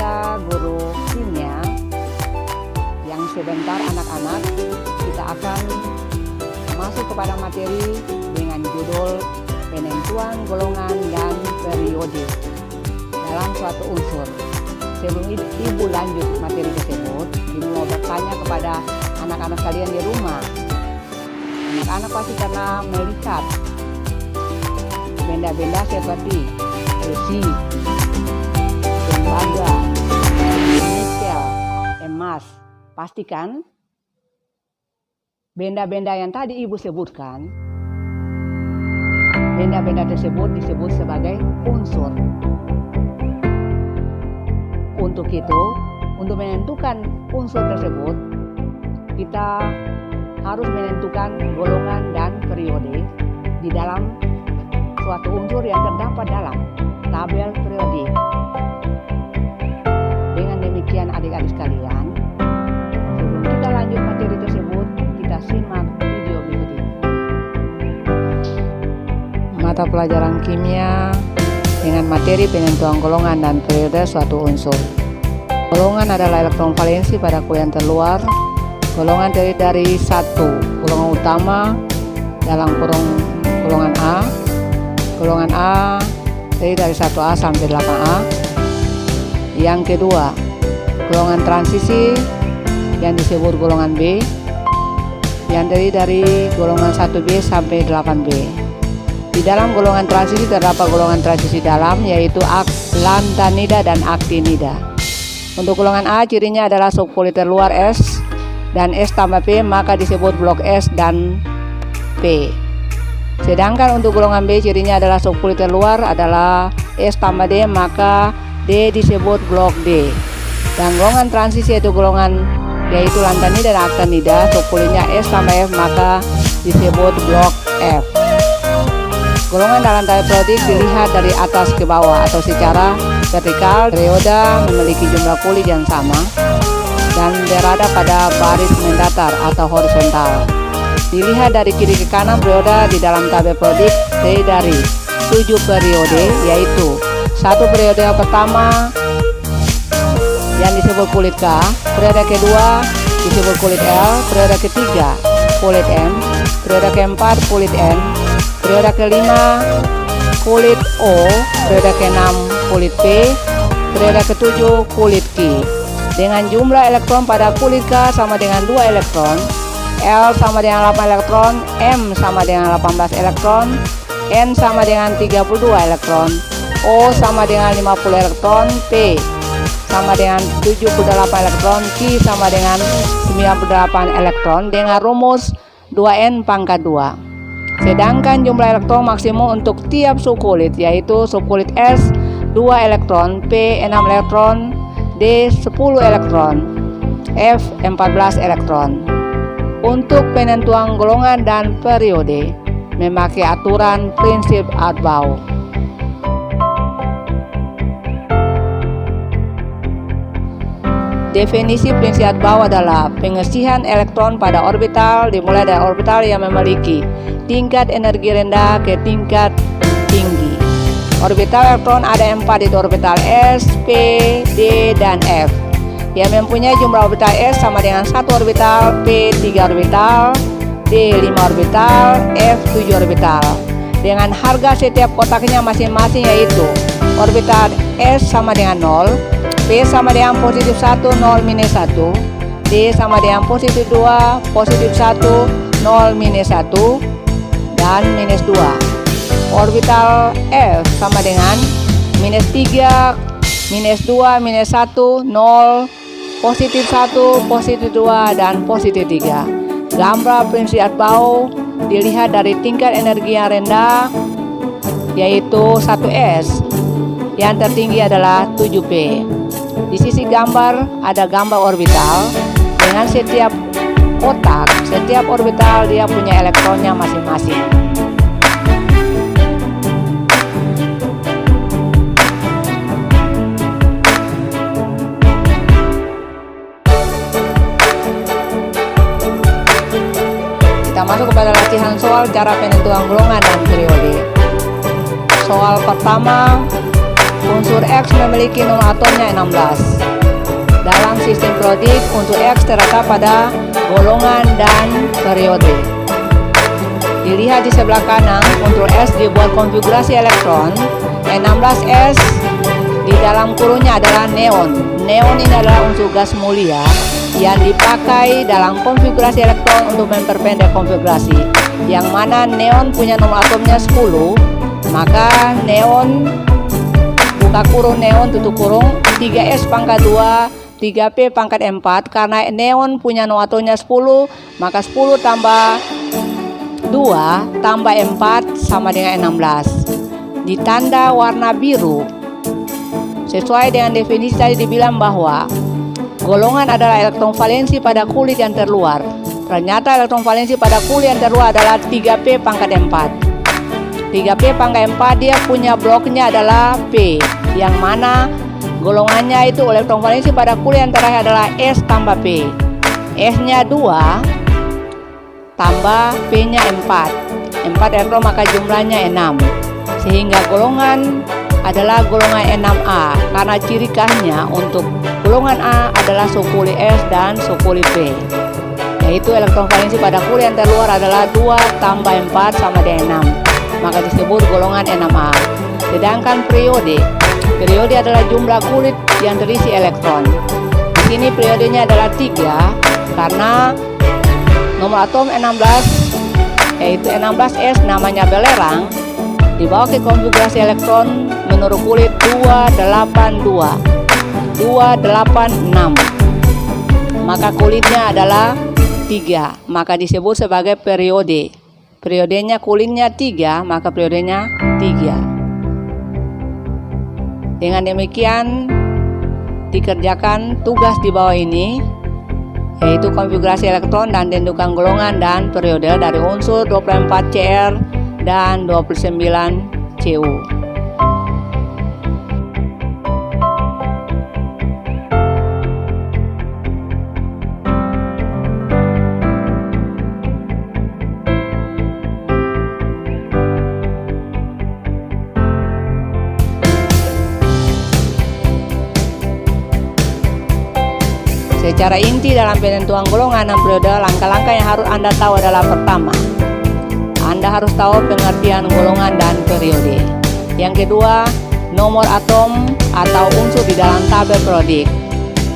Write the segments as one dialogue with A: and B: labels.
A: saya guru kimia yang sebentar anak-anak kita akan masuk kepada materi dengan judul penentuan golongan dan periode dalam suatu unsur. Sebelum ibu lanjut materi tersebut, ibu mau bertanya kepada anak-anak kalian di rumah. Anak-anak pasti pernah melihat benda-benda seperti besi, tembaga, nikel, emas. Pastikan benda-benda yang tadi ibu sebutkan, benda-benda tersebut disebut sebagai unsur. Untuk itu, untuk menentukan unsur tersebut, kita harus menentukan golongan dan periode di dalam suatu unsur yang terdapat dalam tabel periodik. Dengan demikian adik-adik sekalian, sebelum kita lanjut materi tersebut, kita simak video berikut ini. Mata pelajaran kimia dengan materi penentuan golongan dan periode suatu unsur. Golongan adalah elektron valensi pada kuliah terluar. Golongan terdiri dari satu golongan utama dalam kurung golongan A. Golongan A terdiri dari 1A sampai 8A. Yang kedua, golongan transisi yang disebut golongan B, yang terdiri dari golongan 1B sampai 8B. Di dalam golongan transisi terdapat golongan transisi dalam, yaitu lantanida dan aktinida. Untuk golongan A, cirinya adalah subkulit terluar S dan S tambah P, maka disebut blok S dan P. Sedangkan untuk golongan B, cirinya adalah subkulit terluar adalah S tambah D, maka D disebut blok D. Dan golongan transisi yaitu lantanida dan aktinida, subkulitnya S tambah F, maka disebut blok F. Golongan dalam tabel periodik dilihat dari atas ke bawah atau secara vertikal. Periode memiliki jumlah kulit yang sama dan berada pada baris mendatar atau horizontal. Dilihat dari kiri ke kanan, periode di dalam tabel periodik terdiri dari 7 periode, yaitu satu periode yang pertama yang disebut kulit K, periode kedua disebut kulit L, periode ketiga kulit M, periode keempat kulit N, periode kelima kulit O, periode keenam kulit P, periode ketujuh kulit Q. Dengan jumlah elektron pada kulit K sama dengan 2 elektron, L sama dengan 8 elektron, M sama dengan 18 elektron, N sama dengan 32 elektron, O sama dengan 50 elektron, P sama dengan 78 elektron, Q sama dengan 98 elektron dengan rumus 2N pangkat 2. Sedangkan jumlah elektron maksimum untuk tiap subkulit, yaitu subkulit S 2 elektron, P 6 elektron, D 10 elektron, F 14 elektron. Untuk penentuan golongan dan periode memakai aturan prinsip Ardbau. Definisi prinsip Ardbau adalah pengisian elektron pada orbital dimulai dari orbital yang memiliki tingkat energi rendah ke tingkat tinggi. Orbital elektron ada 4, yaitu orbital S, P, D, dan F. Yang mempunyai jumlah orbital S sama dengan 1 orbital, P 3 orbital, D 5 orbital, F 7 orbital. Dengan harga setiap kotaknya masing-masing, yaitu orbital S sama dengan 0, P sama dengan positif 1, 0, minus 1, D sama dengan positif 2, positif 1, 0, minus 1, dan minus 2. Orbital F sama dengan minus 3, minus 2, minus 1, 0, positif 1, positif 2, dan positif 3. Gambar prinsip Ardbau dilihat dari tingkat energi yang rendah, yaitu 1S. Yang tertinggi adalah 7P. Di sisi gambar ada gambar orbital. Dengan setiap kotak, setiap orbital dia punya elektronnya masing-masing. Kita masuk kepada latihan soal cara penentuan golongan dan periode. Soal pertama, unsur X memiliki nomor atomnya 16. Dalam sistem periodik, unsur X terletak pada golongan dan periode. Dilihat di sebelah kanan, unsur S dibuat konfigurasi elektron. 16S di dalam kurungnya adalah neon. Neon ini adalah unsur gas mulia yang dipakai dalam konfigurasi elektron untuk memperpendek konfigurasi. Yang mana neon punya nomor atomnya 10, maka neon buka kurung neon tutup kurung 3S pangkat 2 3P pangkat 4. Karena neon punya nomor atomnya 10, maka 10 tambah 2 tambah 4 sama dengan 16. Ditanda warna biru. Sesuai dengan definisi tadi dibilang bahwa golongan adalah elektron valensi pada kulit yang terluar. Ternyata elektron valensi pada kulit yang terluar adalah 3P pangkat 4. 3P pangkat 4 dia punya bloknya adalah P, yang mana golongannya itu elektron valensi pada kulit yang terakhir adalah S tambah P. S-nya 2 tambah P-nya 4. 4 elektron maka jumlahnya 6. Sehingga golongan adalah golongan 6A karena ciri khasnya untuk golongan A adalah sukuli S dan sukuli P, yaitu elektron valensi pada kulit yang terluar adalah 2 tambah 4 sama dengan 6, maka disebut golongan 6A. Sedangkan periode adalah jumlah kulit yang terisi elektron. Di sini periodenya adalah 3 karena nomor atom 16 yaitu 16S namanya belerang dibawa ke konfigurasi elektron menurut kulit 286, maka kulitnya adalah 3, maka disebut sebagai periode. Periodenya kulitnya 3, maka periodenya 3. Dengan demikian dikerjakan tugas di bawah ini, yaitu konfigurasi elektron dan tentukan golongan dan periode dari unsur 24Cr dan 29Cu. Secara inti dalam penentuan golongan dan periode, langkah-langkah yang harus Anda tahu adalah: pertama, Anda harus tahu pengertian golongan dan periode. Yang kedua, nomor atom atau unsur di dalam tabel periodik.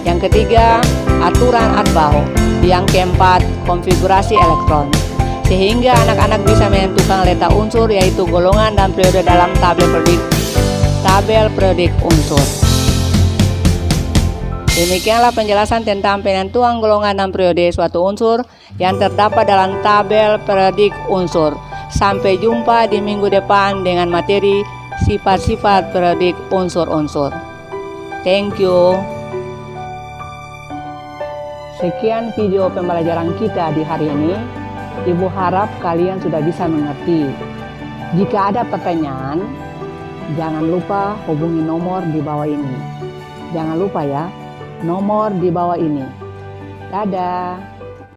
A: Yang ketiga, aturan Arbau. Yang keempat, konfigurasi elektron. Sehingga anak-anak bisa menentukan letak unsur yaitu golongan dan periode dalam tabel periodik unsur. Demikianlah penjelasan tentang penentuan golongan dan periode suatu unsur yang terdapat dalam tabel periodik unsur. Sampai jumpa di minggu depan dengan materi sifat-sifat periodik unsur-unsur. Thank you. Sekian video pembelajaran kita di hari ini. Ibu harap kalian sudah bisa mengerti. Jika ada pertanyaan, jangan lupa hubungi nomor di bawah ini. Jangan lupa ya, nomor di bawah ini. Dadah.